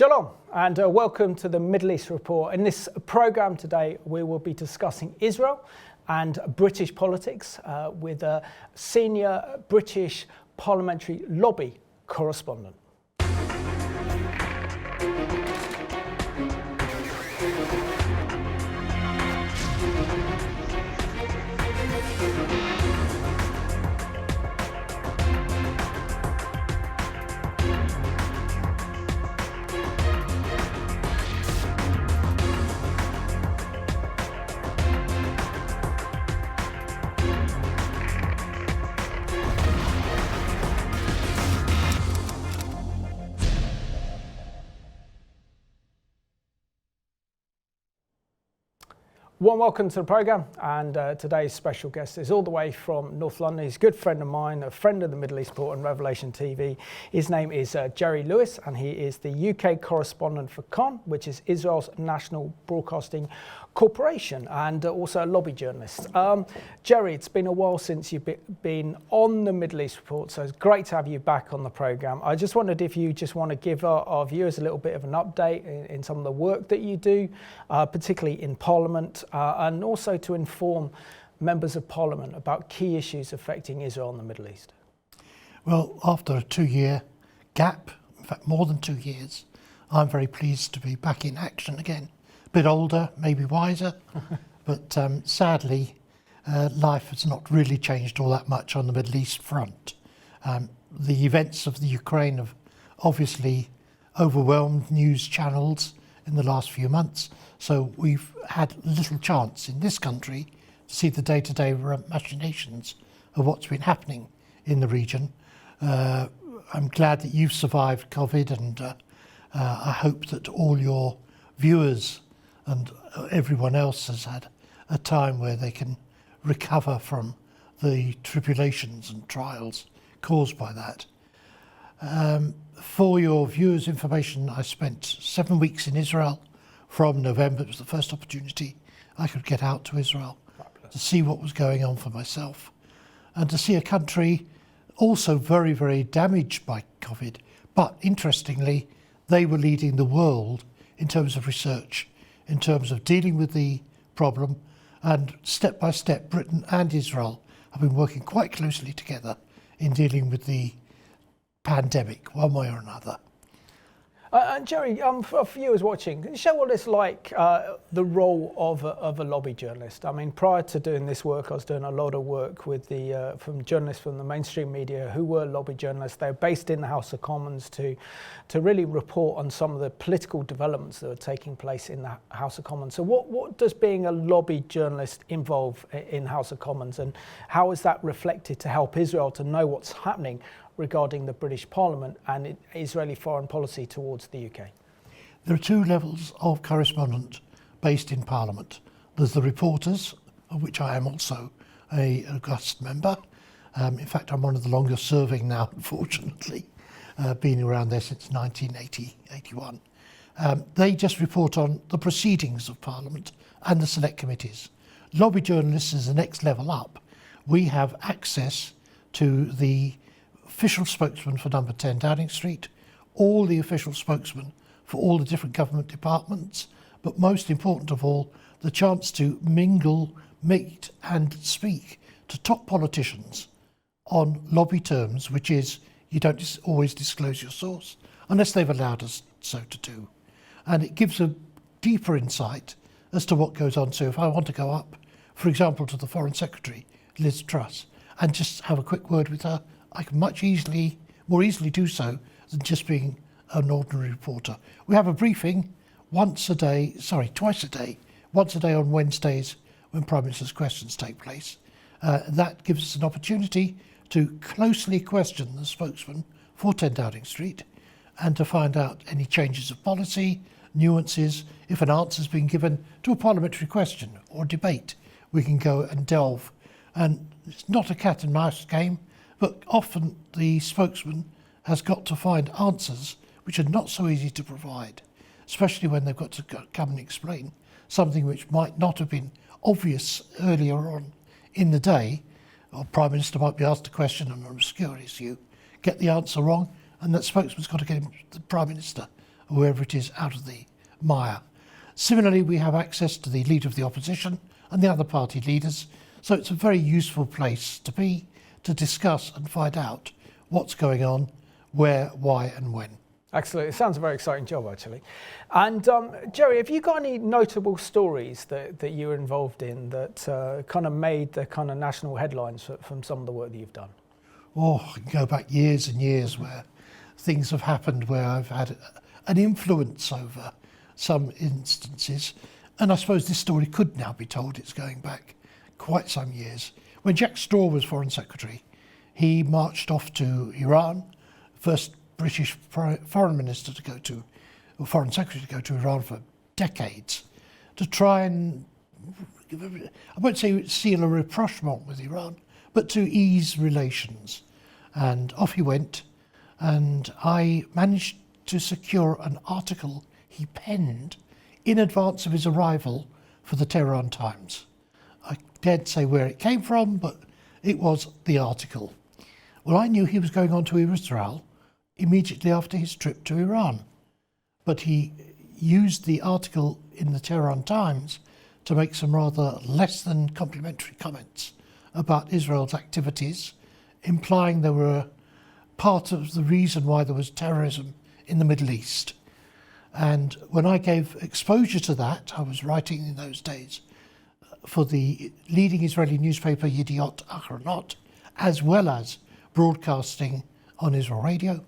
Shalom and welcome to the Middle East Report. In this programme today we will be discussing Israel and British politics with a senior British Parliamentary lobby correspondent. Warm welcome to the programme, and today's special guest is all the way from North London. He's a good friend of mine, a friend of the Middle East Report and Revelation TV. His name is Jerry Lewis, and he is the UK correspondent for CON, which is Israel's National Broadcasting Corporation, and also a lobby journalist. Jerry, it's been a while since you've been on the Middle East Report, so it's great to have you back on the programme. I just wondered if you just want to give our viewers a little bit of an update in some of the work that you do, particularly in Parliament, and also to inform members of Parliament about key issues affecting Israel and the Middle East. Well, after a 2-year gap, in fact more than 2 years, I'm very pleased to be back in action again. A bit older, maybe wiser, but sadly life has not really changed all that much on the Middle East front. The events of the Ukraine have obviously overwhelmed news channels in the last few months, so we've had little chance in this country to see the day-to-day machinations of what's been happening in the region. I'm glad that you've survived COVID, and I hope that all your viewers and everyone else has had a time where they can recover from the tribulations and trials caused by that. For your viewers' information, I spent 7 weeks in Israel from November. It was the first opportunity I could get out to Israel to see what was going on for myself, and to see a country also very, very damaged by COVID. But interestingly, they were leading the world in terms of research, in terms of dealing with the problem, and step by step Britain and Israel have been working quite closely together in dealing with the pandemic one way or another. Jerry, for viewers watching, can you show what it's like, the role of a lobby journalist? I mean, prior to doing this work, I was doing a lot of work with from journalists from the mainstream media who were lobby journalists. They were based in the House of Commons to really report on some of the political developments that were taking place in the House of Commons. So what does being a lobby journalist involve in House of Commons, and how is that reflected to help Israel to know what's happening regarding the British Parliament and Israeli foreign policy towards the UK? There are two levels of correspondent based in Parliament. There's the reporters, of which I am also an august member. In fact, I'm one of the longest serving now, unfortunately, been around there since 1980-81. They just report on the proceedings of Parliament and the select committees. Lobby journalists is the next level up. We have access to the official spokesman for number 10 Downing Street, all the official spokesmen for all the different government departments, but most important of all, the chance to mingle, meet and speak to top politicians on lobby terms, which is you don't always disclose your source unless they've allowed us so to do. And it gives a deeper insight as to what goes on. So if I want to go up, for example, to the Foreign Secretary, Liz Truss, and just have a quick word with her, I can more easily do so than just being an ordinary reporter. We have a briefing twice a day, once a day on Wednesdays when Prime Minister's questions take place. That gives us an opportunity to closely question the spokesman for 10 Downing Street and to find out any changes of policy, nuances. If an answer's been given to a parliamentary question or debate, we can go and delve. And it's not a cat and mouse game, but often the spokesman has got to find answers which are not so easy to provide, especially when they've got to come and explain something which might not have been obvious earlier on in the day. Or Prime Minister might be asked a question on an obscure issue, get the answer wrong, and that spokesman's got to get the Prime Minister whoever it is, out of the mire. Similarly, we have access to the leader of the opposition and the other party leaders, so it's a very useful place to be, to discuss and find out what's going on, where, why and when. Excellent. It sounds a very exciting job, actually. And Jerry, have you got any notable stories that you were involved in that kind of made the kind of national headlines from some of the work that you've done? Oh, I can go back years and years where things have happened where I've had an influence over some instances. And I suppose this story could now be told. It's going back quite some years. When Jack Straw was Foreign Secretary, he marched off to Iran, first British foreign minister to go to, or foreign secretary to go to Iran for decades, to try and, I won't say seal a rapprochement with Iran, but to ease relations. And off he went, and I managed to secure an article he penned in advance of his arrival for the Tehran Times. I daren't say where it came from, but it was the article. Well, I knew he was going on to Israel immediately after his trip to Iran, but he used the article in the Tehran Times to make some rather less than complimentary comments about Israel's activities, implying they were part of the reason why there was terrorism in the Middle East. And when I gave exposure to that, I was writing in those days for the leading Israeli newspaper Yediot Ahronot, as well as broadcasting on Israel radio.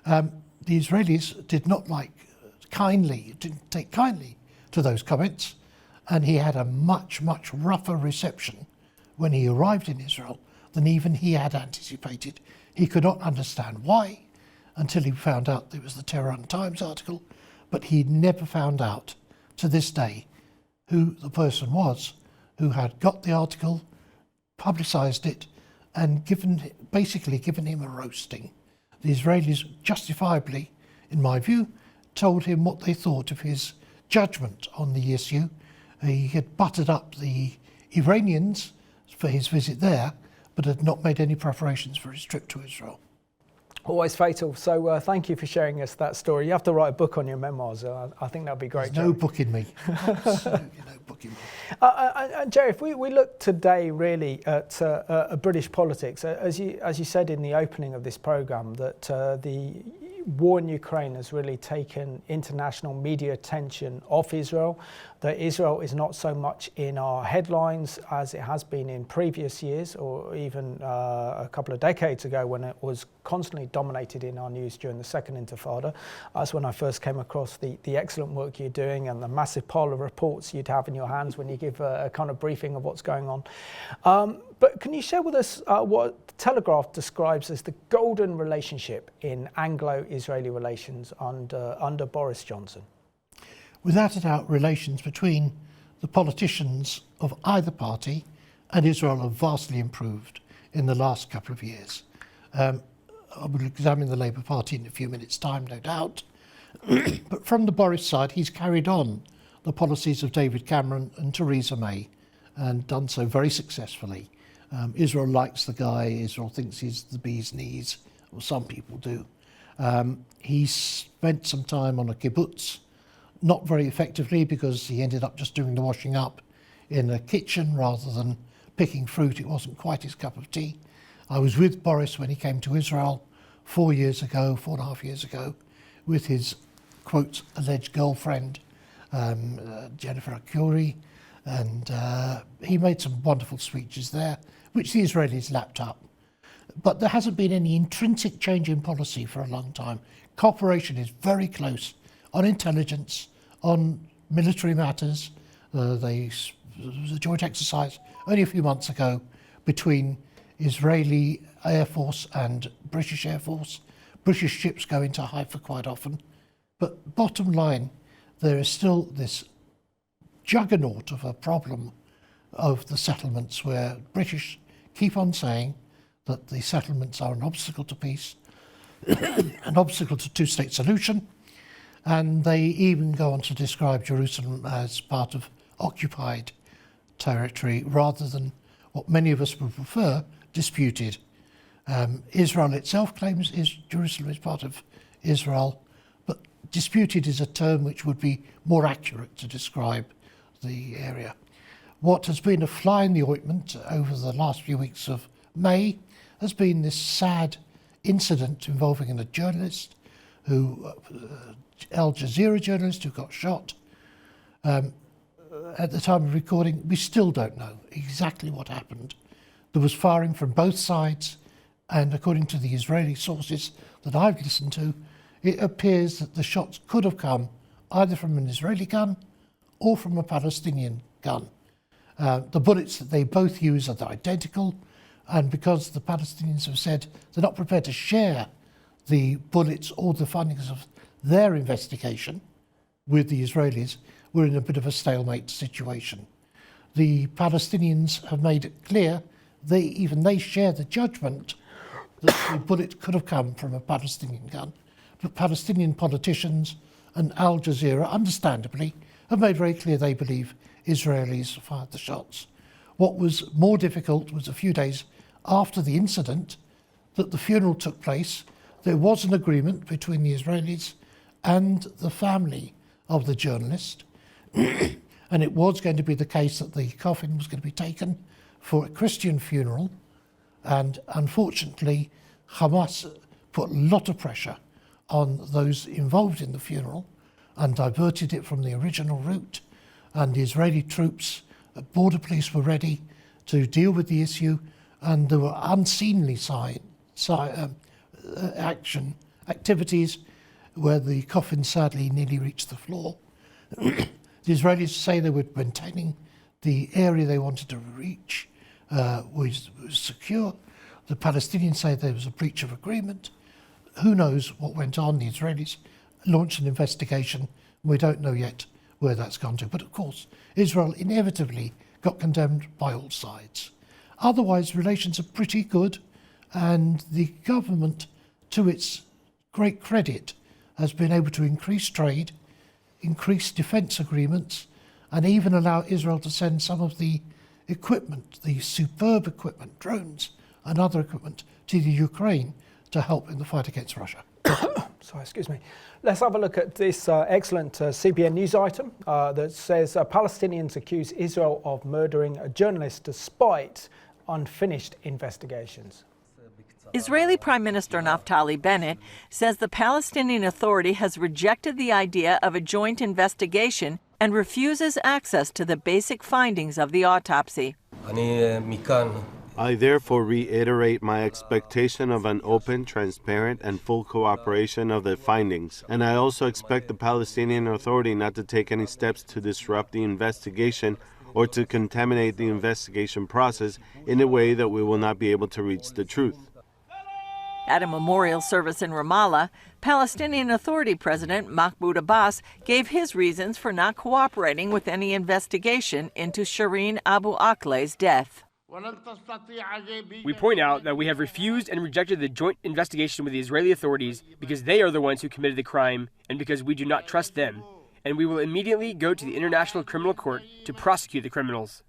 The Israelis didn't take kindly to those comments, and he had a much, much rougher reception when he arrived in Israel than even he had anticipated. He could not understand why until he found out there was the Tehran Times article, but he never found out to this day who the person was who had got the article, publicised it, and basically given him a roasting. The Israelis justifiably, in my view, told him what they thought of his judgment on the issue. He had buttered up the Iranians for his visit there, but had not made any preparations for his trip to Israel. Always fatal. So thank you for sharing us that story. You have to write a book on your memoirs. I think that'd be great. There's no book in me. Absolutely no book in me. Jerry, if we look today really at British politics, as you said in the opening of this programme, that the war in Ukraine has really taken international media attention off Israel, that Israel is not so much in our headlines as it has been in previous years, or even a couple of decades ago when it was constantly dominated in our news during the Second Intifada. That's when I first came across the excellent work you're doing and the massive pile of reports you'd have in your hands when you give a kind of briefing of what's going on. But can you share with us what the Telegraph describes as the golden relationship in Anglo-Israeli relations under Boris Johnson? Without a doubt, relations between the politicians of either party and Israel have vastly improved in the last couple of years. I will examine the Labour Party in a few minutes' time, no doubt. But from the Boris side, he's carried on the policies of David Cameron and Theresa May, and done so very successfully. Israel likes the guy. Israel thinks he's the bee's knees, or some people do. He spent some time on a kibbutz, not very effectively because he ended up just doing the washing up in a kitchen rather than picking fruit. It wasn't quite his cup of tea. I was with Boris when he came to Israel 4.5 years ago, with his, quote, alleged girlfriend, Jennifer Curie, and he made some wonderful speeches there, which the Israelis lapped up. But there hasn't been any intrinsic change in policy for a long time. Cooperation is very close on intelligence, on military matters. There was a joint exercise only a few months ago between Israeli Air Force and British Air Force. British ships go into Haifa quite often. But bottom line, there is still this juggernaut of a problem of the settlements where British keep on saying that the settlements are an obstacle to peace, an obstacle to two-state solution, and they even go on to describe Jerusalem as part of occupied territory rather than what many of us would prefer, disputed. Israel itself claims Jerusalem is part of Israel, but disputed is a term which would be more accurate to describe the area. What has been a fly in the ointment over the last few weeks of May has been this sad incident involving a journalist who, Al Jazeera journalist who got shot. At the time of recording, we still don't know exactly what happened. There was firing from both sides, and according to the Israeli sources that I've listened to, it appears that the shots could have come either from an Israeli gun or from a Palestinian gun. The bullets that they both use are identical, and because the Palestinians have said they're not prepared to share the bullets or the findings of their investigation with the Israelis, we're in a bit of a stalemate situation. The Palestinians have made it clear, they share the judgment that the bullet could have come from a Palestinian gun. But Palestinian politicians and Al Jazeera, understandably, have made very clear they believe Israelis fired the shots. What was more difficult was a few days after the incident that the funeral took place, there was an agreement between the Israelis and the family of the journalist, and it was going to be the case that the coffin was going to be taken for a Christian funeral, and unfortunately Hamas put a lot of pressure on those involved in the funeral and diverted it from the original route, and the Israeli troops, border police were ready to deal with the issue, and there were unseemly activities where the coffin sadly nearly reached the floor. The Israelis say they were maintaining the area they wanted to reach was secure. The Palestinians say there was a breach of agreement. Who knows what went on? The Israelis launched an investigation. We don't know yet where that's gone to. But of course, Israel inevitably got condemned by all sides. Otherwise, relations are pretty good, and the government, to its great credit, has been able to increase trade, increase defence agreements, and even allow Israel to send some of the equipment, the superb equipment, drones and other equipment, to the Ukraine to help in the fight against Russia. Sorry, excuse me. Let's have a look at this excellent CBN News item that says Palestinians accuse Israel of murdering a journalist despite unfinished investigations. Israeli Prime Minister Naftali Bennett says the Palestinian Authority has rejected the idea of a joint investigation and refuses access to the basic findings of the autopsy. I therefore reiterate my expectation of an open, transparent, and full cooperation of the findings, and I also expect the Palestinian Authority not to take any steps to disrupt the investigation or to contaminate the investigation process in a way that we will not be able to reach the truth. At a memorial service in Ramallah, Palestinian Authority President Mahmoud Abbas gave his reasons for not cooperating with any investigation into Shireen Abu Akleh's death. We point out that we have refused and rejected the joint investigation with the Israeli authorities because they are the ones who committed the crime and because we do not trust them. And we will immediately go to the International Criminal Court to prosecute the criminals.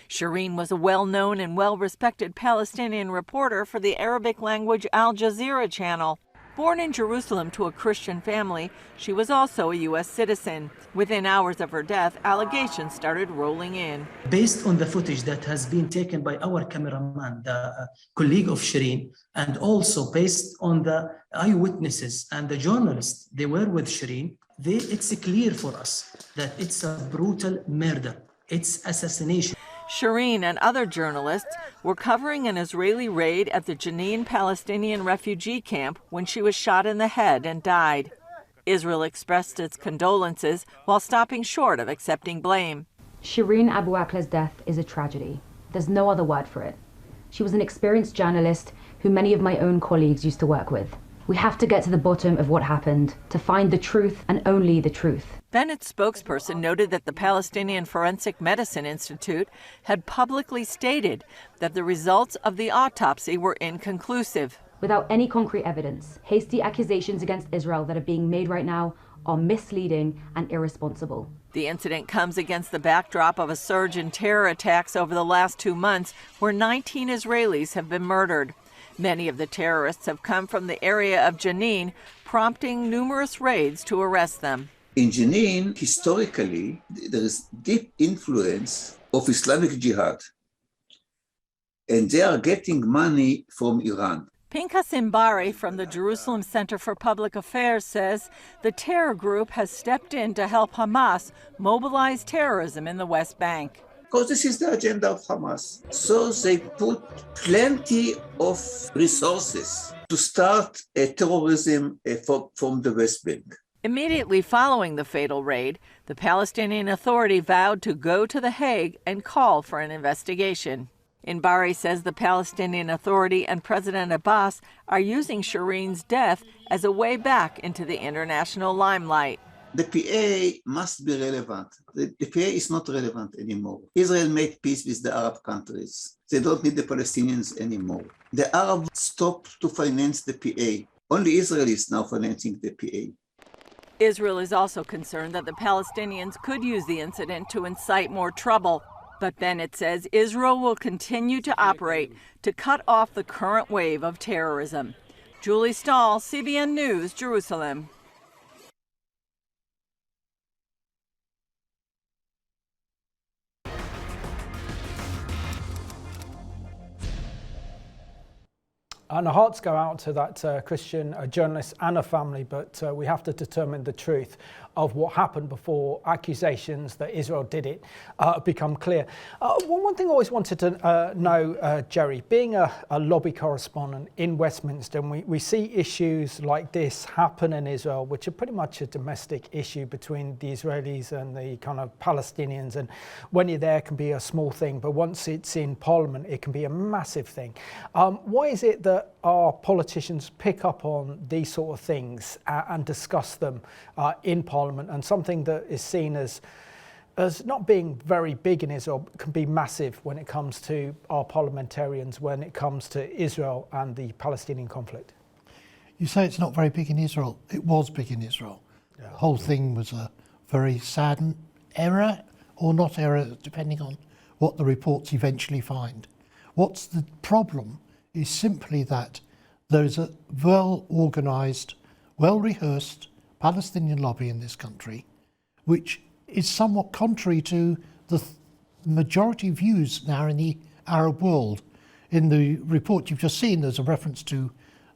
Shireen was a well-known and well-respected Palestinian reporter for the Arabic-language Al Jazeera channel. Born in Jerusalem to a Christian family, she was also a U.S. citizen. Within hours of her death, allegations started rolling in. Based on the footage that has been taken by our cameraman, the colleague of Shireen, and also based on the eyewitnesses and the journalists, they were with Shireen, it's clear for us that it's a brutal murder. It's assassination. Shireen and other journalists were covering an Israeli raid at the Jenin Palestinian refugee camp when she was shot in the head and died. Israel expressed its condolences while stopping short of accepting blame. Shireen Abu Akleh's death is a tragedy. There's no other word for it. She was an experienced journalist who many of my own colleagues used to work with. We have to get to the bottom of what happened, to find the truth and only the truth. Bennett's spokesperson noted that the Palestinian Forensic Medicine Institute had publicly stated that the results of the autopsy were inconclusive. Without any concrete evidence, hasty accusations against Israel that are being made right now are misleading and irresponsible. The incident comes against the backdrop of a surge in terror attacks over the last 2 months, where 19 Israelis have been murdered. Many of the terrorists have come from the area of Jenin, prompting numerous raids to arrest them. In Jenin, historically, there is deep influence of Islamic Jihad, and they are getting money from Iran. Pinchas Imbari from the Jerusalem Center for Public Affairs says the terror group has stepped in to help Hamas mobilize terrorism in the West Bank. Because this is the agenda of Hamas. So they put plenty of resources to start a terrorism from the West Bank. Immediately following the fatal raid, the Palestinian Authority vowed to go to The Hague and call for an investigation. Imbari says the Palestinian Authority and President Abbas are using Shireen's death as a way back into the international limelight. The PA must be relevant. The PA is not relevant anymore. Israel made peace with the Arab countries. They don't need the Palestinians anymore. The Arabs stopped to finance the PA. Only Israel is now financing the PA. Israel is also concerned that the Palestinians could use the incident to incite more trouble. But then it says Israel will continue to operate to cut off the current wave of terrorism. Julie Stahl, CBN News, Jerusalem. And our hearts go out to that Christian journalist and a family, but we have to determine the truth of what happened before accusations that Israel did it become clear. One thing I always wanted to know, Jerry, being a lobby correspondent in Westminster, and we see issues like this happen in Israel, which are pretty much a domestic issue between the Israelis and the kind of Palestinians. And when you're there, it can be a small thing, but once it's in Parliament, it can be a massive thing. Why is it that our politicians pick up on these sort of things and discuss them in Parliament, and something that is seen as not being very big in Israel can be massive when it comes to our parliamentarians, when it comes to Israel and the Palestinian conflict? You say it's not very big in Israel. It was big in Israel. Yeah. The whole thing was a very sad error or not error, depending on what the reports eventually find. What's the problem is simply that there is a well-organised, well-rehearsed Palestinian lobby in this country, which is somewhat contrary to the majority views now in the Arab world. In the report you've just seen, there's a reference to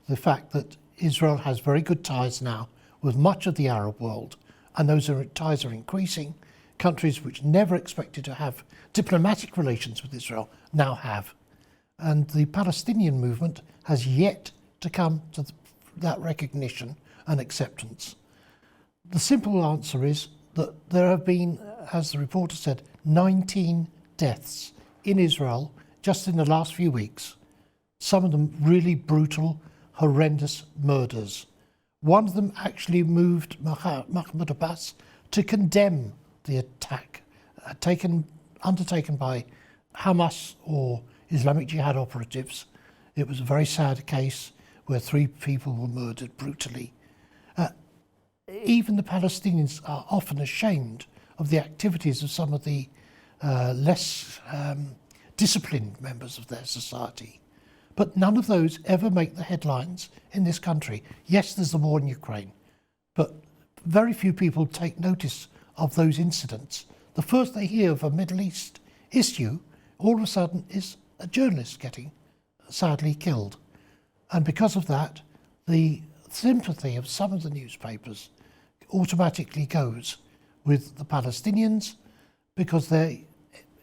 the fact that Israel has very good ties now with much of the Arab world, and those ties are increasing. Countries which never expected to have diplomatic relations with Israel now have. And the Palestinian movement has yet to come to that recognition and acceptance. The simple answer is that there have been, as the reporter said, 19 deaths in Israel just in the last few weeks. Some of them really brutal, horrendous murders. One of them actually moved Mahmoud Abbas to condemn the attack undertaken by Hamas or Islamic Jihad operatives. It was a very sad case where 3 people were murdered brutally. Even the Palestinians are often ashamed of the activities of some of the less disciplined members of their society. But none of those ever make the headlines in this country. Yes, there's the war in Ukraine, but very few people take notice of those incidents. The first they hear of a Middle East issue, all of a sudden, is a journalist getting sadly killed. And because of that, the sympathy of some of the newspapers automatically goes with the Palestinians because they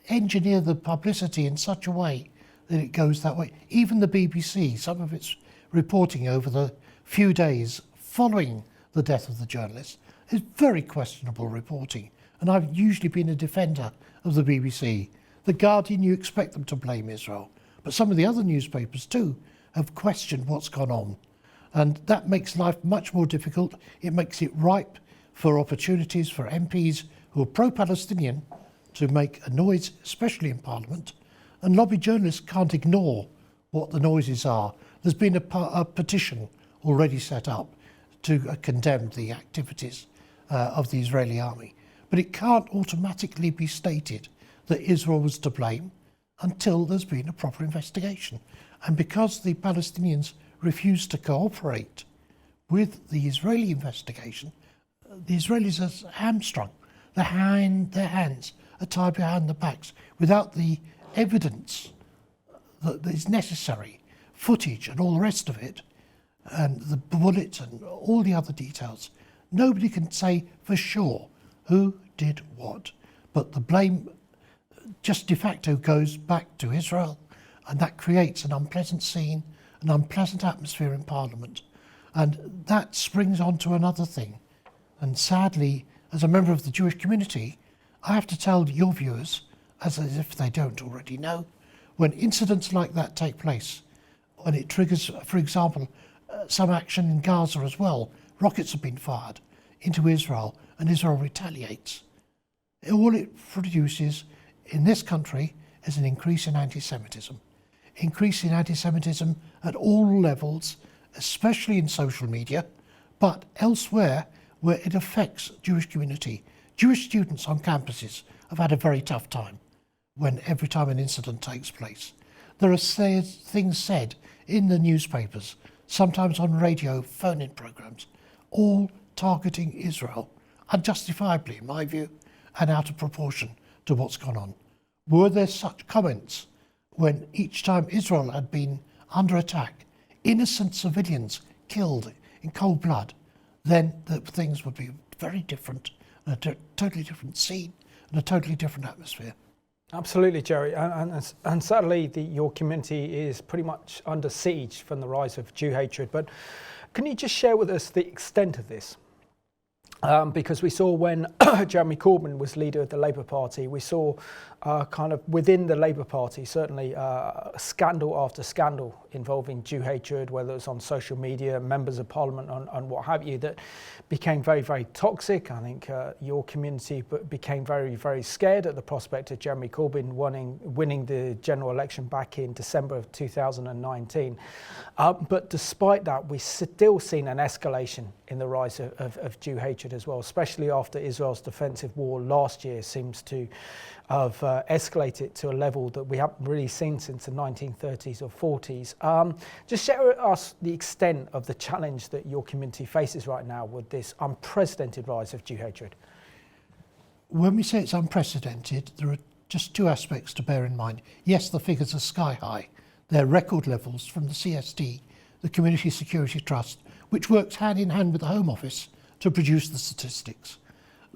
engineer the publicity in such a way that it goes that way. Even the BBC, some of its reporting over the few days following the death of the journalist is very questionable reporting. And I've usually been a defender of the BBC. The Guardian, you expect them to blame Israel, but some of the other newspapers too have questioned what's gone on. And that makes life much more difficult. It makes it ripe for opportunities for MPs who are pro-Palestinian to make a noise, especially in Parliament. And lobby journalists can't ignore what the noises are. There's been a petition already set up to condemn the activities of the Israeli army. But it can't automatically be stated that Israel was to blame until there's been a proper investigation. And because the Palestinians refuse to cooperate With the Israeli investigation, the Israelis are hamstrung. Their hands are tied behind their backs without the evidence that is necessary, footage and all the rest of it, and the bullets and all the other details. Nobody can say for sure who did what, but the blame just de facto goes back to Israel, and that creates an unpleasant scene, an unpleasant atmosphere in Parliament. And that springs on to another thing. And sadly, as a member of the Jewish community, I have to tell your viewers, as if they don't already know, when incidents like that take place, when it triggers, for example, some action in Gaza as well, rockets have been fired into Israel and Israel retaliates. All it produces in this country is an increase in anti-Semitism. Increase in anti-Semitism at all levels, especially in social media, but elsewhere where it affects Jewish community. Jewish students on campuses have had a very tough time when every time an incident takes place. There are things said in the newspapers, sometimes on radio, phone-in programs, all targeting Israel, unjustifiably in my view, and out of proportion to what's gone on. Were there such comments when each time Israel had been under attack, innocent civilians killed in cold blood, then the things would be very different, a totally different scene and a totally different atmosphere. Absolutely, Jerry, and sadly your community is pretty much under siege from the rise of Jew hatred. But can you just share with us the extent of this? Because we saw when Jeremy Corbyn was leader of the Labour Party, we saw kind of within the Labour Party, certainly scandal after scandal involving Jew hatred, whether it's on social media, members of Parliament and what have you, that became very, very toxic. I think your community became very, very scared at the prospect of Jeremy Corbyn winning the general election back in December of 2019. But despite that, we've still seen an escalation in the rise of Jew hatred as well, especially after Israel's defensive war last year seems to have escalated to a level that we haven't really seen since the 1930s or 40s. Just share with us the extent of the challenge that your community faces right now with this unprecedented rise of Jew hatred. When we say it's unprecedented, there are just two aspects to bear in mind. Yes, the figures are sky high. They're record levels from the CSD, the Community Security Trust, which works hand in hand with the Home Office to produce the statistics.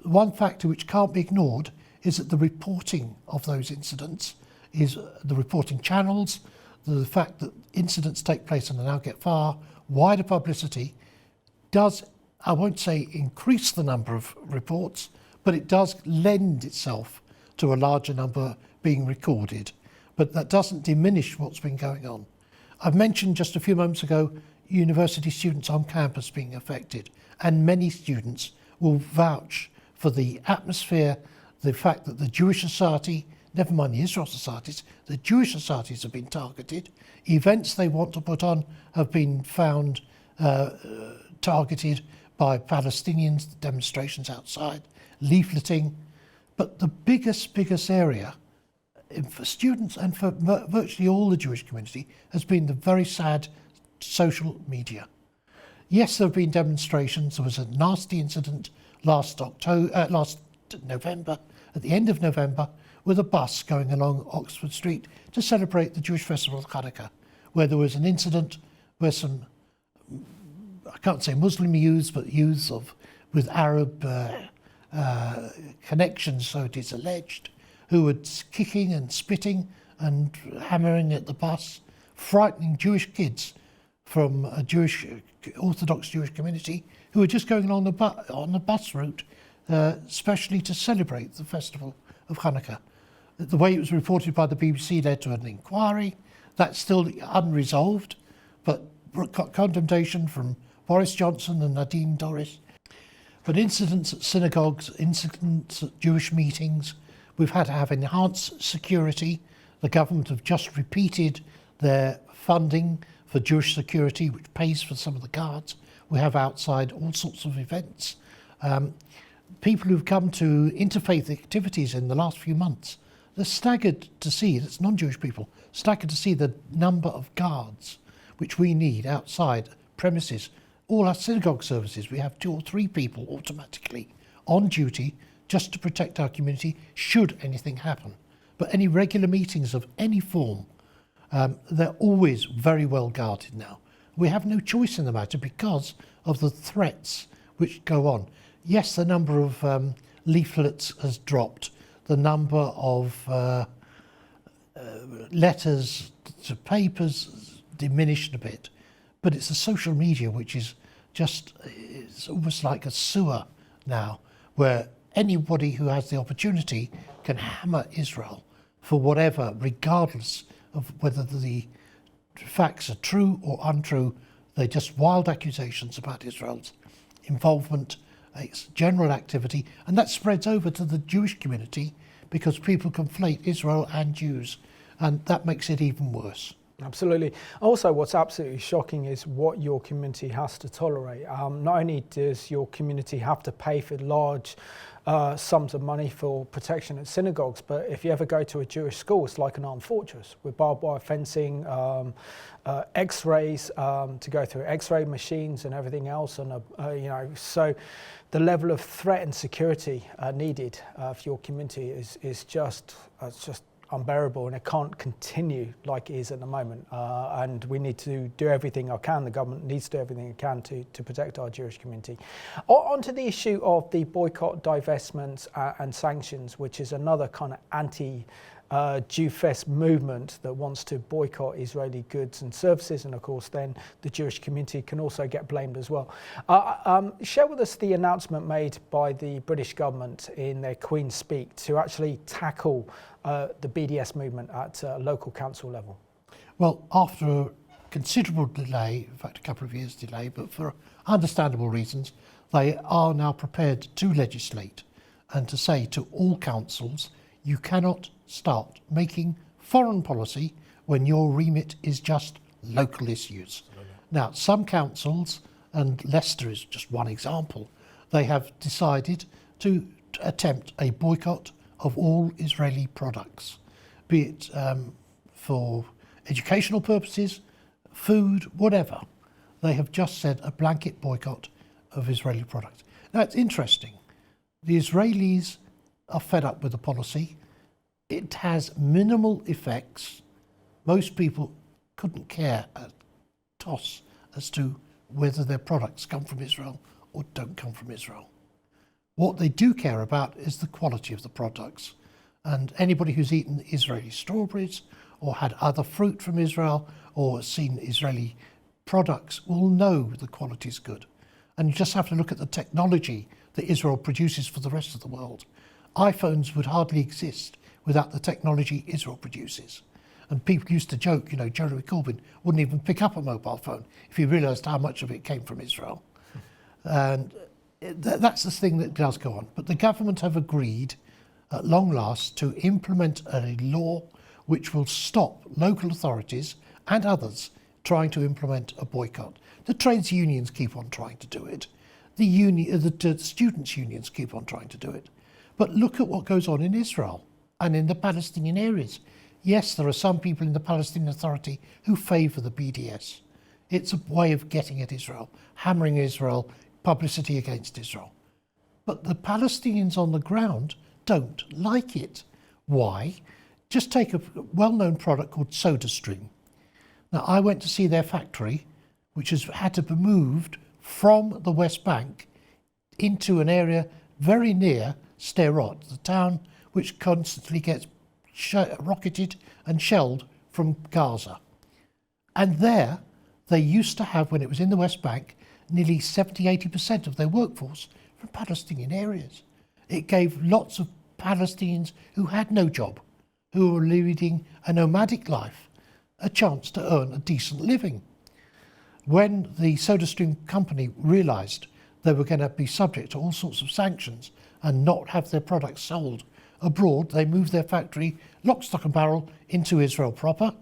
One factor which can't be ignored is that the reporting of those incidents is the reporting channels, the fact that incidents take place and they now get far wider publicity does, I won't say increase the number of reports, but it does lend itself to a larger number being recorded. But that doesn't diminish what's been going on. I've mentioned just a few moments ago university students on campus being affected, and many students will vouch for the atmosphere, the fact that the Jewish society, never mind the Israel societies, the Jewish societies have been targeted. Events they want to put on have been found targeted by Palestinians, demonstrations outside, leafleting. But the biggest area for students and for virtually all the Jewish community has been the very sad social media. Yes, there have been demonstrations. There was a nasty incident last November, at the end of November, with a bus going along Oxford Street to celebrate the Jewish festival of Hanukkah, where there was an incident where some, I can't say Muslim youths, but youths with Arab connections, so it is alleged, who were kicking and spitting and hammering at the bus, frightening Jewish kids from a Orthodox Jewish community who were just going along on the bus route, especially to celebrate the festival of Hanukkah. The way it was reported by the BBC led to an inquiry. That's still unresolved, but condemnation from Boris Johnson and Nadine Dorries. But incidents at synagogues, incidents at Jewish meetings, we've had to have enhanced security. The government have just repeated their funding for Jewish security, which pays for some of the guards we have outside all sorts of events. People who've come to interfaith activities in the last few months, they're staggered to see, that's non-Jewish people, staggered to see the number of guards which we need outside premises all our synagogue services, we have 2 or 3 people automatically on duty just to protect our community should anything happen. But any regular meetings of any form, they're always very well guarded now. We have no choice in the matter because of the threats which go on. Yes, the number of leaflets has dropped, the number of letters to papers diminished a bit, but it's the social media which is just, it's almost like a sewer now, where anybody who has the opportunity can hammer Israel for whatever, regardless of whether the facts are true or untrue. They're just wild accusations about Israel's involvement, its general activity, and that spreads over to the Jewish community because people conflate Israel and Jews, and that makes it even worse. Absolutely. Also, what's absolutely shocking is what your community has to tolerate. Not only does your community have to pay for large sums of money for protection at synagogues, but if you ever go to a Jewish school, it's like an armed fortress with barbed wire fencing, X-rays to go through X-ray machines and everything else, and so the level of threat and security needed for your community is just unbearable, and it can't continue like it is at the moment. And we need to do everything I can. The government needs to do everything it can to protect our Jewish community. On to the issue of the boycott, divestment and sanctions, which is another kind of anti-Jew-fest movement that wants to boycott Israeli goods and services, and of course then the Jewish community can also get blamed as well. Share with us the announcement made by the British government in their Queen's Speak to actually tackle the BDS movement at local council level. Well, after a considerable delay, in fact a couple of years delay, but for understandable reasons, they are now prepared to legislate and to say to all councils, you cannot start making foreign policy when your remit is just local issues. Now, some councils, and Leicester is just one example, they have decided to attempt a boycott of all Israeli products, be it for educational purposes, food, whatever. They have just said a blanket boycott of Israeli products. Now, it's interesting. The Israelis are fed up with the policy. It has minimal effects. Most people couldn't care a toss as to whether their products come from Israel or don't come from Israel. What they do care about is the quality of the products. And anybody who's eaten Israeli strawberries or had other fruit from Israel or seen Israeli products will know the quality is good. And you just have to look at the technology that Israel produces for the rest of the world. iPhones would hardly exist without the technology Israel produces. And people used to joke, Jeremy Corbyn wouldn't even pick up a mobile phone if he realised how much of it came from Israel. And that's the thing that does go on. But the government have agreed at long last to implement a law which will stop local authorities and others trying to implement a boycott. The trades unions keep on trying to do it. The students' unions keep on trying to do it. But look at what goes on in Israel and in the Palestinian areas. Yes, there are some people in the Palestinian Authority who favour the BDS. It's a way of getting at Israel, hammering Israel, publicity against Israel. But the Palestinians on the ground don't like it. Why? Just take a well-known product called SodaStream. Now, I went to see their factory, which has had to be moved from the West Bank into an area very near Sderot, the town which constantly gets rocketed and shelled from Gaza. And there, they used to have, when it was in the West Bank, nearly 70-80% of their workforce from Palestinian areas. It gave lots of Palestinians who had no job, who were leading a nomadic life, a chance to earn a decent living. When the SodaStream company realised they were going to be subject to all sorts of sanctions and not have their products sold abroad, they moved their factory lock, stock and barrel into Israel proper.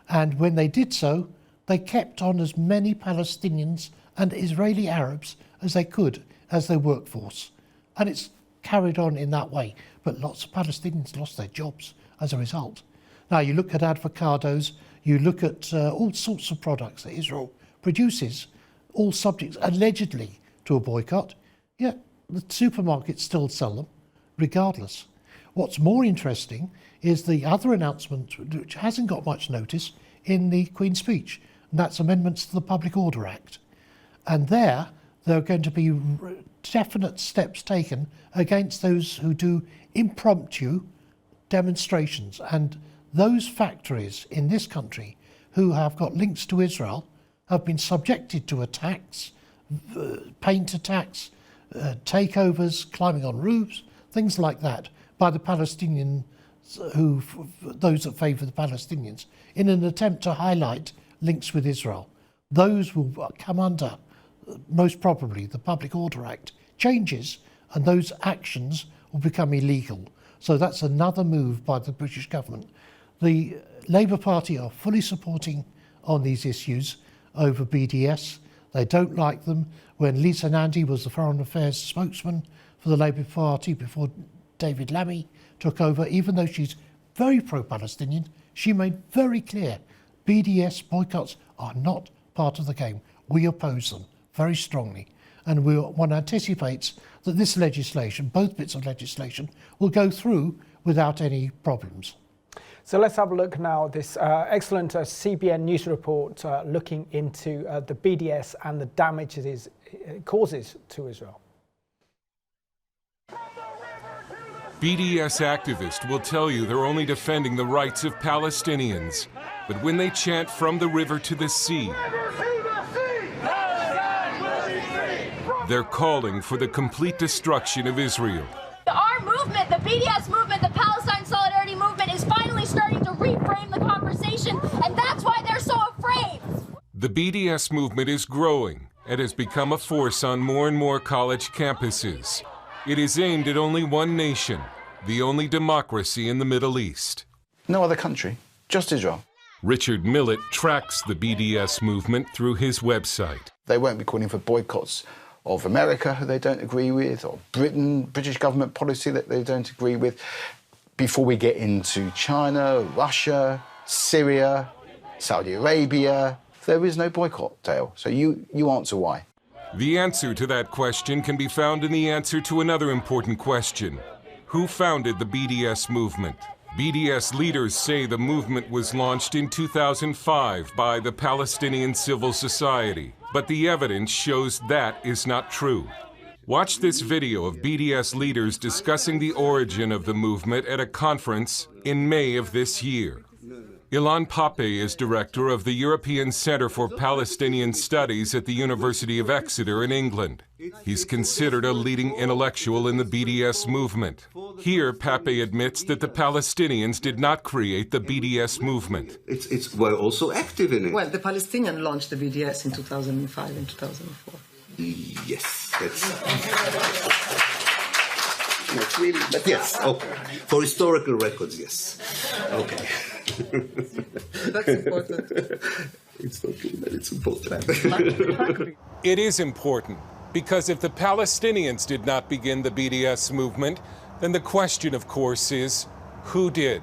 And when they did so, they kept on as many Palestinians and Israeli Arabs as they could as their workforce. And it's carried on in that way. But lots of Palestinians lost their jobs as a result. Now, you look at avocados, you look at all sorts of products that Israel produces. all subject allegedly to a boycott, yet the supermarkets still sell them regardless. What's more interesting is the other announcement, which hasn't got much notice, in the Queen's speech, and that's amendments to the Public Order Act. And there are going to be definite steps taken against those who do impromptu demonstrations. And those factories in this country who have got links to Israel have been subjected to attacks, paint attacks, takeovers, climbing on roofs, things like that, by the Palestinians, those that favour the Palestinians, in an attempt to highlight links with Israel. Those will come under, most probably, the Public Order Act changes, and those actions will become illegal. So that's another move by the British government. The Labour Party are fully supporting on these issues over BDS. They don't like them. When Lisa Nandy was the Foreign Affairs spokesman for the Labour Party before David Lammy took over, even though she's very pro-Palestinian, she made very clear BDS boycotts are not part of the game. We oppose them very strongly. And one anticipates that this legislation, both bits of legislation, will go through without any problems. So let's have a look now at this excellent CBN News report looking into the BDS and the damage it causes to Israel. BDS activists will tell you they're only defending the rights of Palestinians. But when they chant from the river to the sea, they're calling for the complete destruction of Israel. Our movement, the BDS movement, the Palestine Solidarity Movement, is finally starting to reframe the conversation, and that's why they're so afraid. The BDS movement is growing and has become a force on more and more college campuses. It is aimed at only one nation, the only democracy in the Middle East. No other country, just Israel. Richard Millett tracks the BDS movement through his website. They won't be calling for boycotts of America, who they don't agree with, or British government policy that they don't agree with, before we get into China, Russia, Syria, Saudi Arabia. There is no boycott, Dale. So you answer why. The answer to that question can be found in the answer to another important question. Who founded the BDS movement? BDS leaders say the movement was launched in 2005 by the Palestinian Civil Society, but the evidence shows that is not true. Watch this video of BDS leaders discussing the origin of the movement at a conference in May of this year. Ilan Pape is director of the European Center for Palestinian Studies at the University of Exeter in England. He's considered a leading intellectual in the BDS movement. Here, Pape admits that the Palestinians did not create the BDS movement. We're also active in it. Well, the Palestinians launched the BDS in 2005 and 2004. Yes, not really, but yes, okay. For historical records, yes. Okay. That's important. It's not true that it's important. It is important, because if the Palestinians did not begin the BDS movement, then the question, of course, is, who did?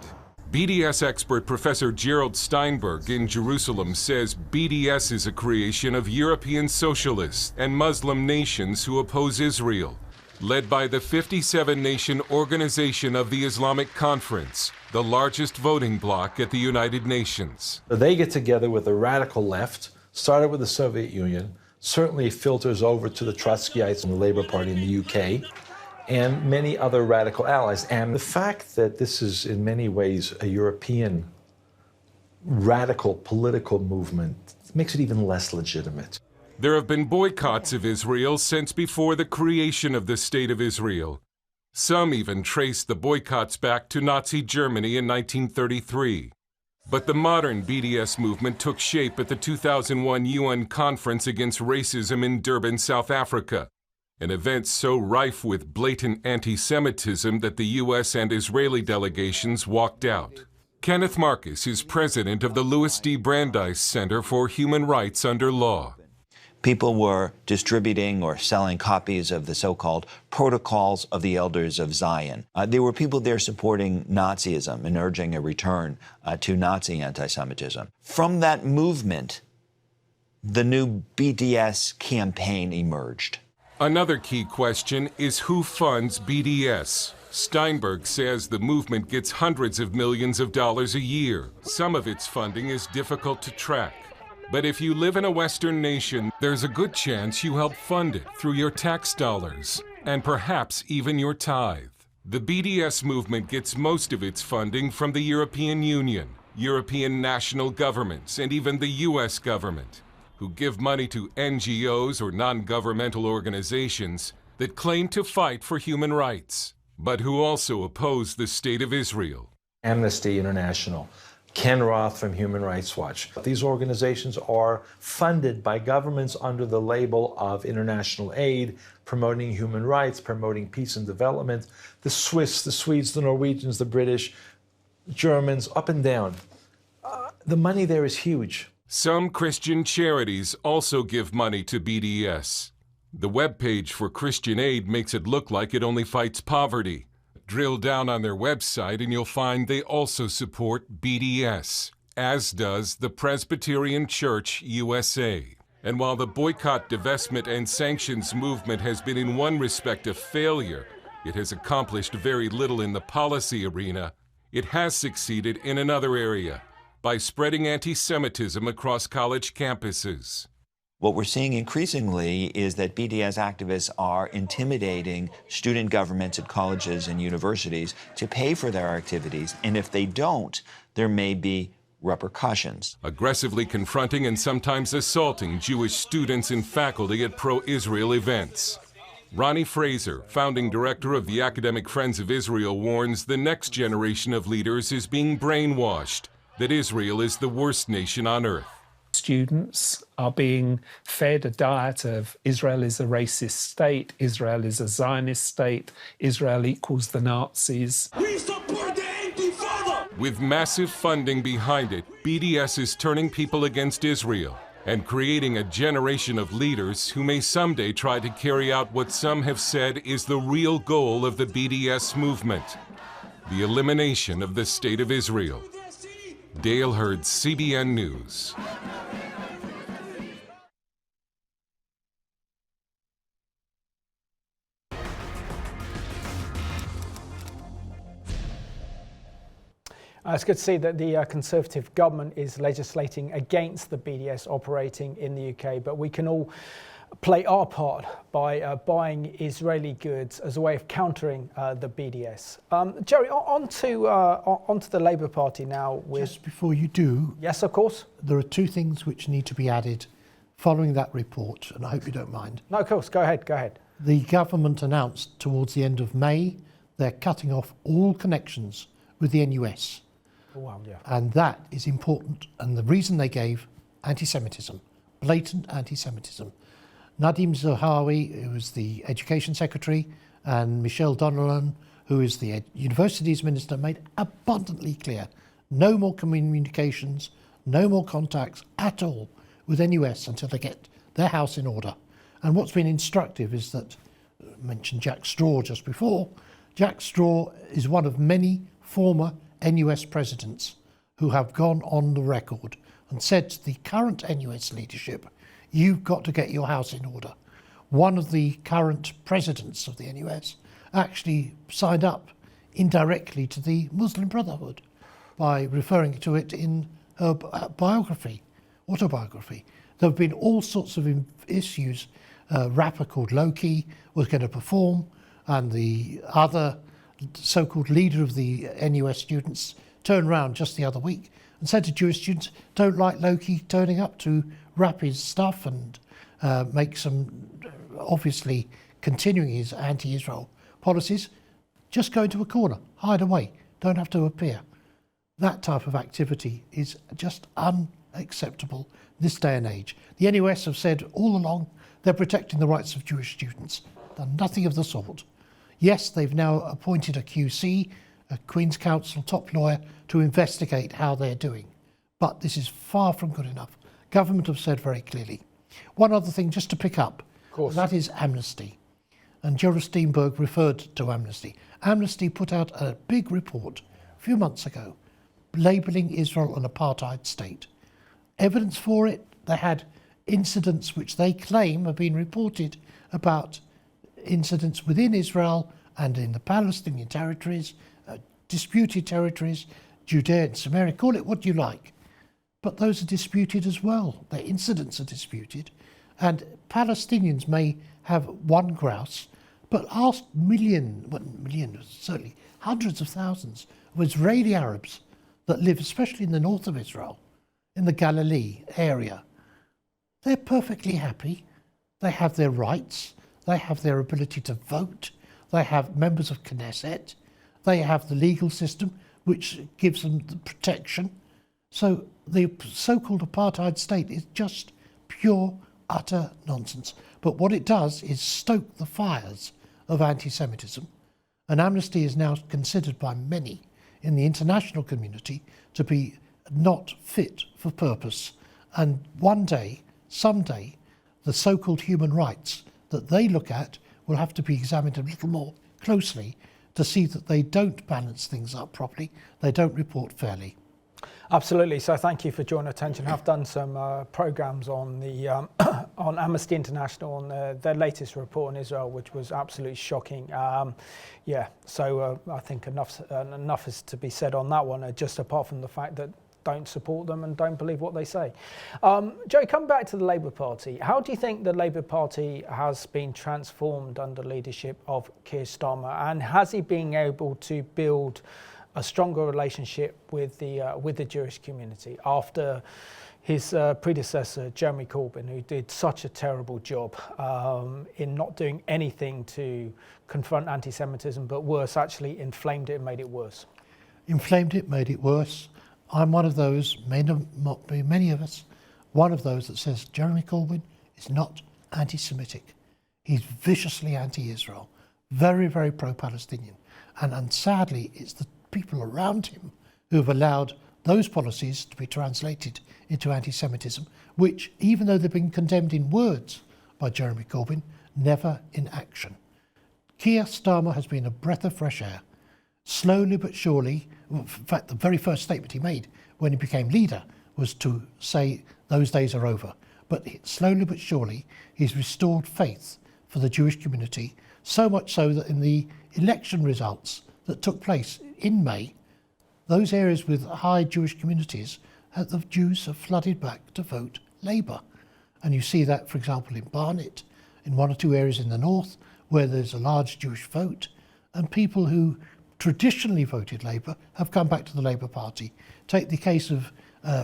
BDS expert Professor Gerald Steinberg in Jerusalem says BDS is a creation of European socialists and Muslim nations who oppose Israel, led by the 57-nation Organization of the Islamic Conference, the largest voting bloc at the United Nations. They get together with the radical left, started with the Soviet Union, certainly filters over to the Trotskyites and the Labour Party in the UK, and many other radical allies. And the fact that this is in many ways a European radical political movement makes it even less legitimate. There have been boycotts of Israel since before the creation of the State of Israel. Some even trace the boycotts back to Nazi Germany in 1933. But the modern BDS movement took shape at the 2001 UN Conference Against Racism in Durban, South Africa, an event so rife with blatant anti-Semitism that the US and Israeli delegations walked out. Kenneth Marcus is president of the Louis D. Brandeis Center for Human Rights Under Law. People were distributing or selling copies of the so-called Protocols of the Elders of Zion. There were people there supporting Nazism and urging a return to Nazi anti-Semitism. From that movement the new BDS campaign emerged. Another key question is who funds BDS. Steinberg says the movement gets hundreds of millions of dollars a year. Some of its funding is difficult to track. But if you live in a Western nation, there's a good chance you help fund it through your tax dollars, and perhaps even your tithe. The BDS movement gets most of its funding from the European Union, European national governments, and even the US government, who give money to NGOs or non-governmental organizations that claim to fight for human rights, but who also oppose the State of Israel. Amnesty International, Ken Roth from Human Rights Watch. These organizations are funded by governments under the label of international aid, promoting human rights, promoting peace and development. The Swiss, the Swedes, the Norwegians, the British, Germans, up and down. The money there is huge. Some Christian charities also give money to BDS. The webpage for Christian Aid makes it look like it only fights poverty. Drill down on their website and you'll find they also support BDS, as does the Presbyterian Church USA. And while the boycott, divestment, and sanctions movement has been in one respect a failure, it has accomplished very little in the policy arena. It has succeeded in another area, by spreading anti-Semitism across college campuses. What we're seeing increasingly is that BDS activists are intimidating student governments at colleges and universities to pay for their activities, and if they don't, there may be repercussions. Aggressively confronting and sometimes assaulting Jewish students and faculty at pro-Israel events. Ronnie Fraser, founding director of the Academic Friends of Israel, warns the next generation of leaders is being brainwashed, that Israel is the worst nation on earth. Students are being fed a diet of Israel is a racist state, Israel is a Zionist state, Israel equals the Nazis. We support the Intifada! With massive funding behind it, BDS is turning people against Israel and creating a generation of leaders who may someday try to carry out what some have said is the real goal of the BDS movement, the elimination of the State of Israel. Dale Hurd, CBN News. It's good to see that the Conservative government is legislating against the BDS operating in the UK, but we can all play our part by buying Israeli goods as a way of countering the BDS. Jerry, on to the Labour Party now. Just before you do... Yes, of course. There are two things which need to be added following that report, and I hope you don't mind. No, of course. Go ahead. The government announced towards the end of May they're cutting off all connections with the NUS. Oh, wow, yeah. And that is important. And the reason they gave, anti-Semitism, blatant anti-Semitism. Nadim Zahawi, who is the Education Secretary, and Michelle Donnellan, who is the Universities Minister, made abundantly clear no more communications, no more contacts at all with NUS until they get their house in order. And what's been instructive is that, I mentioned Jack Straw just before, Jack Straw is one of many former NUS presidents who have gone on the record and said to the current NUS leadership, you've got to get your house in order. One of the current presidents of the NUS actually signed up indirectly to the Muslim Brotherhood by referring to it in her autobiography. There have been all sorts of issues. A rapper called Loki was going to perform, and the other so-called leader of the NUS students turned around just the other week and said to Jewish students, don't like Loki turning up to rap his stuff and make some, obviously continuing his anti-Israel policies, just go into a corner, hide away, don't have to appear. That type of activity is just unacceptable this day and age. The NUS have said all along they're protecting the rights of Jewish students. Done nothing of the sort. Yes, they've now appointed a QC, a Queen's Counsel top lawyer, to investigate how they're doing. But this is far from good enough. Government have said very clearly. One other thing just to pick up, that is amnesty. And Gerald Steenberg referred to amnesty. Amnesty put out a big report a few months ago, labelling Israel an apartheid state. Evidence for it, they had incidents which they claim have been reported about incidents within Israel and in the Palestinian territories, disputed territories, Judea and Samaria, call it what you like. But those are disputed as well. Their incidents are disputed. And Palestinians may have one grouse, but ask certainly hundreds of thousands of Israeli Arabs that live, especially in the north of Israel, in the Galilee area. They're perfectly happy. They have their rights. They have their ability to vote. They have members of Knesset. They have the legal system, which gives them the protection. So the so-called apartheid state is just pure, utter nonsense. But what it does is stoke the fires of anti-Semitism. And Amnesty is now considered by many in the international community to be not fit for purpose. And one day, someday, the so-called human rights that they look at will have to be examined a little more closely to see that they don't balance things up properly, they don't report fairly. Absolutely. So thank you for drawing attention. I've done some programmes on the on Amnesty International on their latest report on Israel, which was absolutely shocking. So I think enough is to be said on that one, just apart from the fact that don't support them and don't believe what they say. Joe, come back to the Labour Party. How do you think the Labour Party has been transformed under leadership of Kier Starmer, and has he been able to build a stronger relationship with the Jewish community after his predecessor, Jeremy Corbyn, who did such a terrible job in not doing anything to confront anti-Semitism, but worse, actually inflamed it and made it worse? Inflamed it, made it worse. I'm one of those, many of us, one of those that says Jeremy Corbyn is not anti-Semitic. He's viciously anti-Israel, very, very pro-Palestinian. And sadly, it's the people around him who have allowed those policies to be translated into anti-Semitism, which, even though they've been condemned in words by Jeremy Corbyn, never in action. Kier Starmer has been a breath of fresh air. Slowly but surely, in fact, the very first statement he made when he became leader was to say those days are over. But slowly but surely, he's restored faith for the Jewish community, so much so that in the election results that took place in May, those areas with high Jewish communities, the Jews have flooded back to vote Labour. And you see that, for example, in Barrett, in one or two areas in the north, where there's a large Jewish vote, and people who traditionally voted Labour have come back to the Labour Party. Take the case of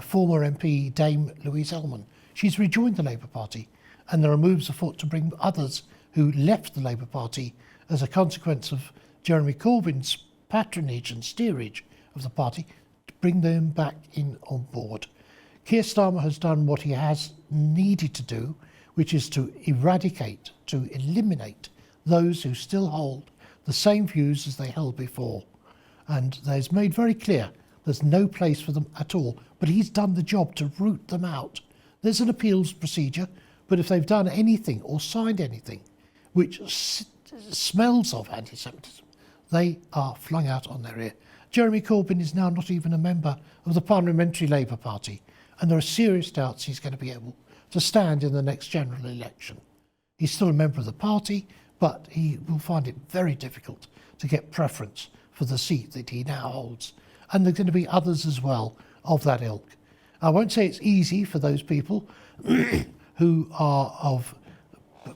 former MP Dame Louise Ellman. She's rejoined the Labour Party, and there are moves afoot to bring others who left the Labour Party as a consequence of Jeremy Corbyn's patronage and steerage of the party, to bring them back in on board. Kier Starmer has done what he has needed to do, which is to eradicate, to eliminate those who still hold the same views as they held before. And there's made very clear there's no place for them at all. But he's done the job to root them out. There's an appeals procedure, but if they've done anything or signed anything which smells of anti-Semitism, they are flung out on their ear. Jeremy Corbyn is now not even a member of the Parliamentary Labour Party, and there are serious doubts he's going to be able to stand in the next general election. He's still a member of the party, but he will find it very difficult to get preference for the seat that he now holds. And there are going to be others as well of that ilk. I won't say it's easy for those people who are of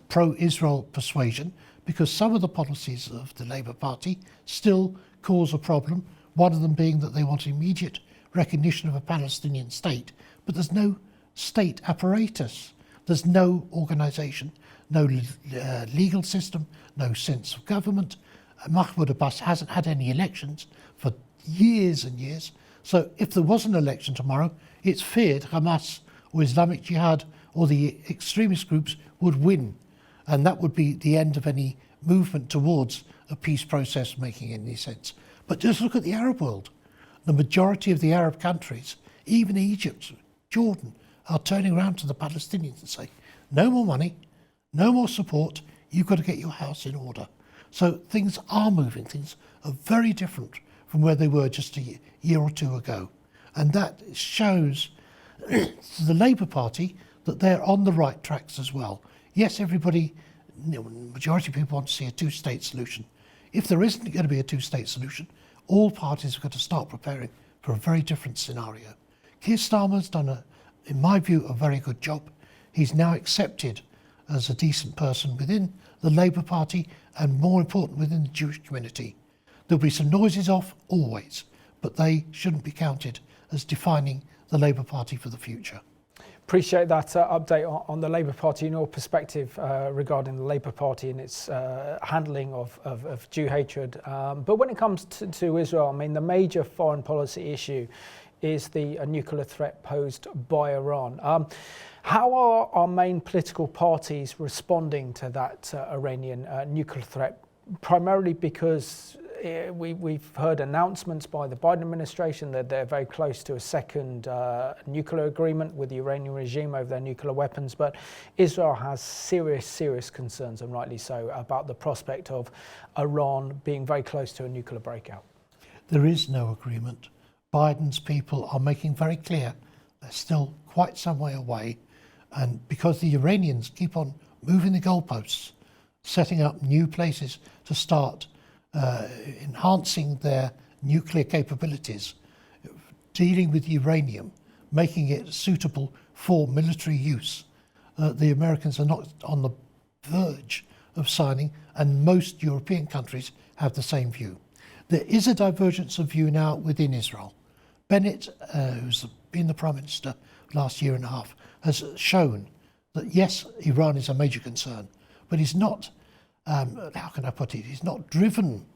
pro-Israel persuasion, because some of the policies of the Labour Party still cause a problem, one of them being that they want immediate recognition of a Palestinian state, but there's no state apparatus, there's no organisation, no legal system, no sense of government. Mahmoud Abbas hasn't had any elections for years and years, so if there was an election tomorrow, it's feared Hamas or Islamic Jihad or the extremist groups would win, and that would be the end of any movement towards a peace process making any sense. But just look at the Arab world. The majority of the Arab countries, even Egypt, Jordan, are turning around to the Palestinians and say, no more money, no more support, you've got to get your house in order. So things are moving, things are very different from where they were just a year or two ago. And that shows the Labour Party that they're on the right tracks as well. Yes, everybody, majority of people want to see a two-state solution. If there isn't going to be a two-state solution, all parties have got to start preparing for a very different scenario. Kier Starmer's done, in my view, a very good job. He's now accepted as a decent person within the Labour Party and, more important, within the Jewish community. There'll be some noises off, always, but they shouldn't be counted as defining the Labour Party for the future. Appreciate that update on the Labour Party and your perspective regarding the Labour Party and its handling of Jew hatred. But when it comes to Israel, I mean, the major foreign policy issue is the nuclear threat posed by Iran. How are our main political parties responding to that Iranian nuclear threat? Primarily because we've heard announcements by the Biden administration that they're very close to a second nuclear agreement with the Iranian regime over their nuclear weapons, but Israel has serious concerns, and rightly so, about the prospect of Iran being very close to a nuclear breakout. There is no agreement. Biden's people are making very clear they're still quite some way away, and because the Iranians keep on moving the goalposts, setting up new places to start enhancing their nuclear capabilities, dealing with uranium, making it suitable for military use. The Americans are not on the verge of signing, and most European countries have the same view. There is a divergence of view now within Israel. Bennett, who's been the Prime Minister last year and a half, has shown that yes, Iran is a major concern, but he's not, how can I put it, he's not driven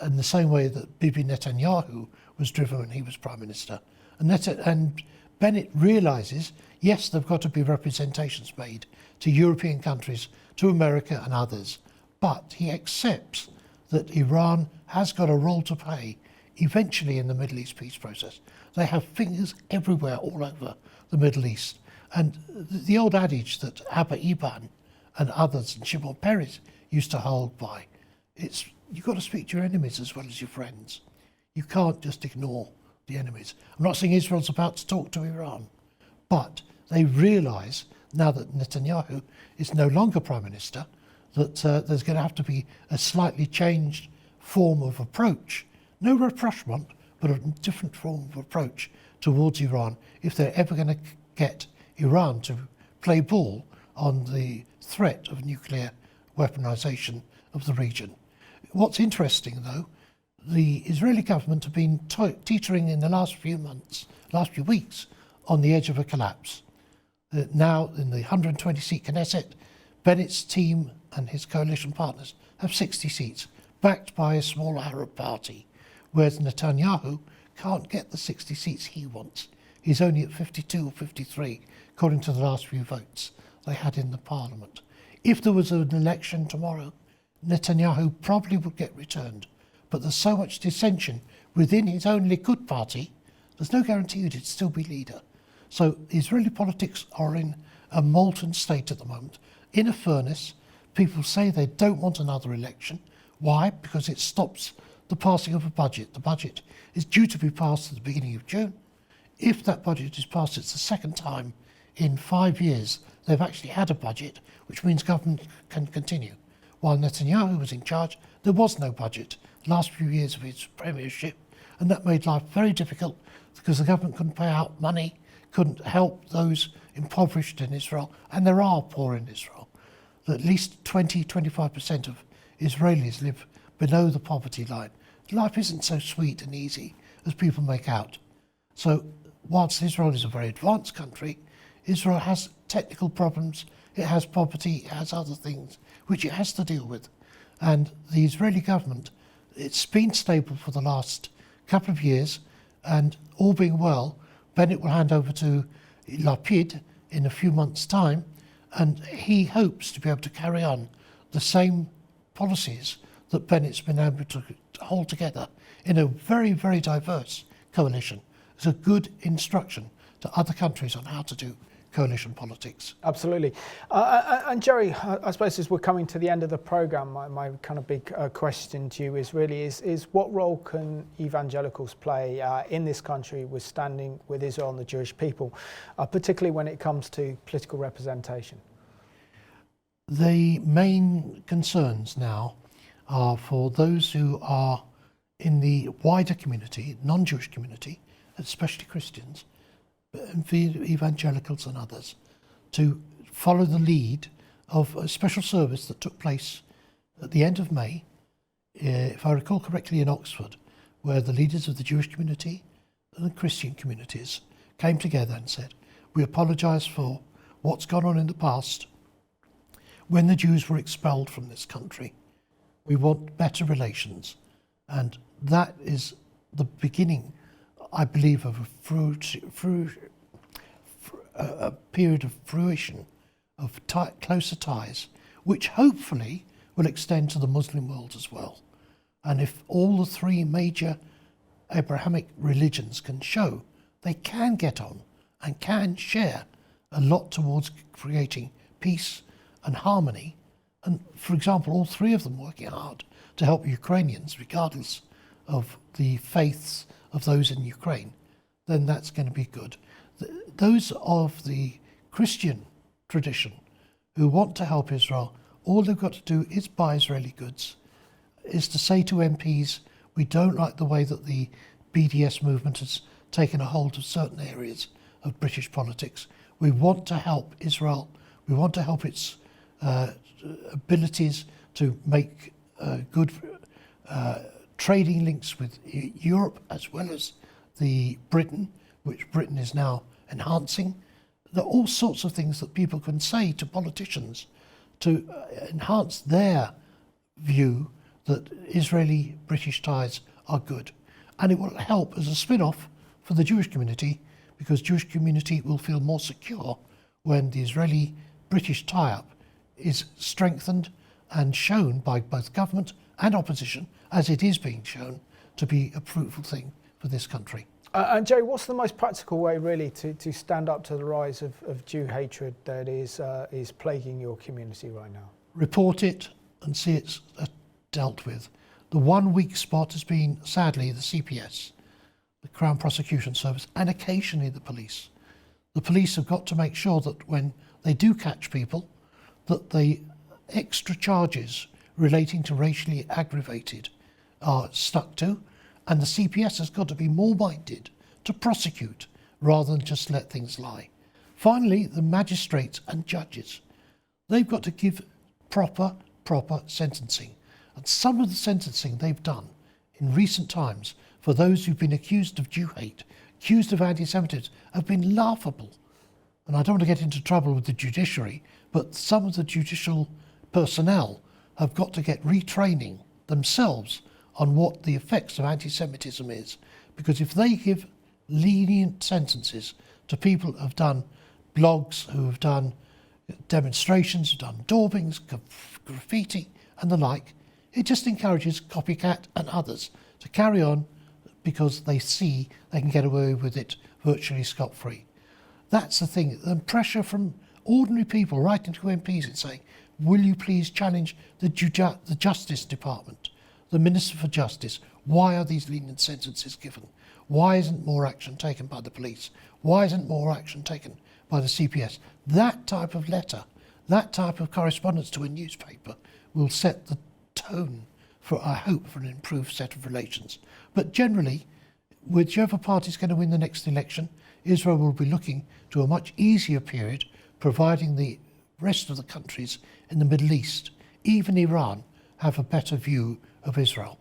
in the same way that Bibi Netanyahu was driven when he was Prime Minister. And Bennett realises, yes, there have got to be representations made to European countries, to America and others, but he accepts that Iran has got a role to play eventually in the Middle East peace process. They have fingers everywhere all over the Middle East. And the old adage that Abba Eban and others and Shimon Peres used to hold by, it's you've got to speak to your enemies as well as your friends. You can't just ignore the enemies. I'm not saying Israel's about to talk to Iran, but they realise now that Netanyahu is no longer Prime Minister that there's going to have to be a slightly changed form of approach. No rapprochement, but a different form of approach towards Iran if they're ever going to get Iran to play ball on the threat of nuclear weaponization of the region. What's interesting, though, the Israeli government have been teetering in the last few weeks, on the edge of a collapse. Now, in the 120-seat Knesset, Bennett's team and his coalition partners have 60 seats, backed by a small Arab party, whereas Netanyahu can't get the 60 seats he wants. He's only at 52 or 53, according to the last few votes they had in the parliament. If there was an election tomorrow, Netanyahu probably would get returned. But there's so much dissension within his own Likud party, there's no guarantee he'd still be leader. So Israeli politics are in a molten state at the moment. In a furnace, people say they don't want another election. Why? Because it stops the passing of a budget. The budget is due to be passed at the beginning of June. If that budget is passed, it's the second time in 5 years they've actually had a budget, which means government can continue. While Netanyahu was in charge, there was no budget the last few years of his premiership, and that made life very difficult because the government couldn't pay out money, couldn't help those impoverished in Israel, and there are poor in Israel. At least 20-25% of Israelis live below the poverty line. Life isn't so sweet and easy as people make out. So whilst Israel is a very advanced country, Israel has technical problems, it has poverty, it has other things which it has to deal with. And the Israeli government, it's been stable for the last couple of years, and all being well, Bennett will hand over to Lapid in a few months' time, and he hopes to be able to carry on the same policies that Bennett's been able to hold together in a very, very diverse coalition. It's a good instruction to other countries on how to do coalition politics. Absolutely. And Jerry, I suppose as we're coming to the end of the programme, my kind of big question to you is what role can evangelicals play in this country with standing with Israel and the Jewish people, particularly when it comes to political representation? The main concerns now are for those who are in the wider community, non-Jewish community, especially Christians, evangelicals and others, to follow the lead of a special service that took place at the end of May, if I recall correctly, in Oxford, where the leaders of the Jewish community and the Christian communities came together and said, we apologise for what's gone on in the past when the Jews were expelled from this country. We want better relations. And that is the beginning, I believe, of a period of fruition of closer ties, which hopefully will extend to the Muslim world as well. And if all the three major Abrahamic religions can show they can get on and can share a lot towards creating peace and harmony, and for example, all three of them working hard to help Ukrainians, regardless of the faiths of those in Ukraine, then that's going to be good. Those of the Christian tradition who want to help Israel, all they've got to do is buy Israeli goods, is to say to MPs, we don't like the way that the BDS movement has taken a hold of certain areas of British politics. We want to help Israel. We want to help its abilities to make good trading links with Europe as well as the Britain, which Britain is now enhancing. There are all sorts of things that people can say to politicians to enhance their view that Israeli-British ties are good. And it will help as a spin-off for the Jewish community, because Jewish community will feel more secure when the Israeli-British tie-up is strengthened and shown by both government and opposition, as it is being shown, to be a fruitful thing for this country. And Jerry, what's the most practical way really to stand up to the rise of Jew hatred that is plaguing your community right now? Report it and see it's dealt with. The 1 weak spot has been, sadly, the CPS, the Crown Prosecution Service, and occasionally the police. The police have got to make sure that when they do catch people, that the extra charges relating to racially aggravated are stuck to, and the CPS has got to be more minded to prosecute rather than just let things lie. Finally, the magistrates and judges, they've got to give proper sentencing. And some of the sentencing they've done in recent times for those who've been accused of Jew hate, accused of anti-Semitism, have been laughable. And I don't want to get into trouble with the judiciary, but some of the judicial personnel have got to get retraining themselves on what the effects of anti-Semitism is. Because if they give lenient sentences to people who have done blogs, who have done demonstrations, who've done daubings, graffiti and the like, it just encourages copycat and others to carry on because they see they can get away with it virtually scot-free. That's the thing. And pressure from ordinary people writing to MPs and saying, will you please challenge the Justice Department, the Minister for Justice? Why are these lenient sentences given? Why isn't more action taken by the police? Why isn't more action taken by the CPS? That type of letter, that type of correspondence to a newspaper will set the tone for, I hope, for an improved set of relations. But generally, whichever party is going to win the next election, Israel will be looking to a much easier period, providing the rest of the countries in the Middle East, even Iran, have a better view of Israel.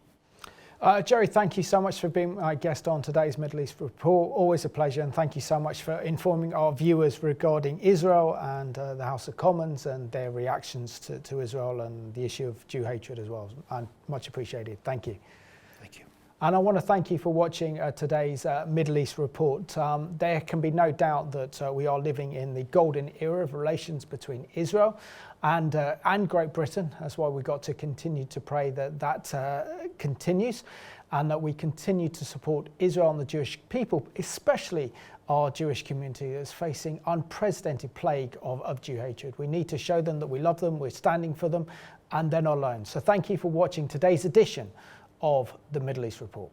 Jerry, thank you so much for being my guest on today's Middle East Report. Always a pleasure, and thank you so much for informing our viewers regarding Israel and the House of Commons and their reactions to Israel and the issue of Jew hatred as well. And much appreciated. Thank you. Thank you. And I want to thank you for watching today's Middle East Report. There can be no doubt that we are living in the golden era of relations between Israel and Great Britain. That's why we've got to continue to pray that continues, and that we continue to support Israel and the Jewish people, especially our Jewish community that's facing unprecedented plague of Jew hatred. We need to show them that we love them, we're standing for them, and they're not alone. So thank you for watching today's edition of the Middle East Report.